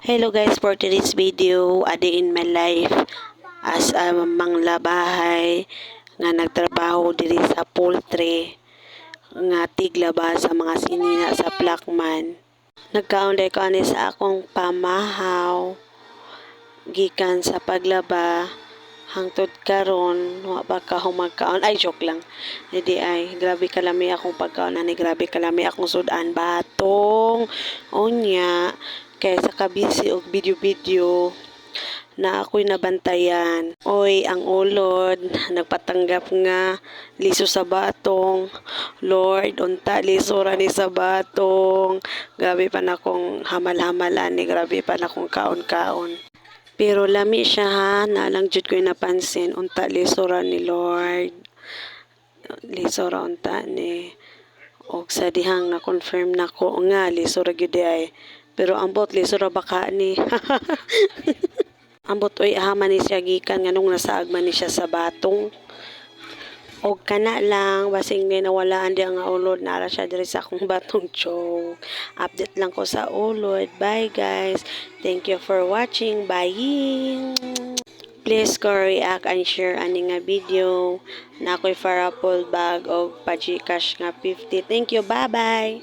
Hello guys, for today's video, a day in my life as a manglabahay nga nagtrabaho diri sa poultry nga tiglaba sa mga sinina sa Plakman. Nagkaon day ko ani sa akong pamahaw gikan sa paglaba hangtod karon wa pa ka humagkaon. Ay, joke lang. Hindi ay grabe kalami akong pagkaon ani, grabe kalami akong sudan batong onya kay sa kabisi og video-video na ako'y nabantayan. Oy, ang ulod nagpatanggap nga liso sa batong. Lord, unta liso ra ni sa batong. Grabe pa na akong hamal-hamalan ni, grabe pa na akong kaon-kaon. Pero lami siya ha, nalang jud ko napansin, unta liso ra ni Lord. Liso ra unta ni. Og sa dihang na confirm nako nga liso ra gyud ay. Pero ambot liso ra baka ni. Ambot oy ahaman ni siya gikan nganong nasaag man ni siya sa batong. Og kana lang basing ni nawalaan di ang ulod, nara siya diri sa akong batong joke. Update lang ko sa ulod. Bye guys. Thank you for watching. Bye. Please ko react and share ani nga video na ako'y farapol bag og pa-Gcash nga 50. Thank you. Bye bye.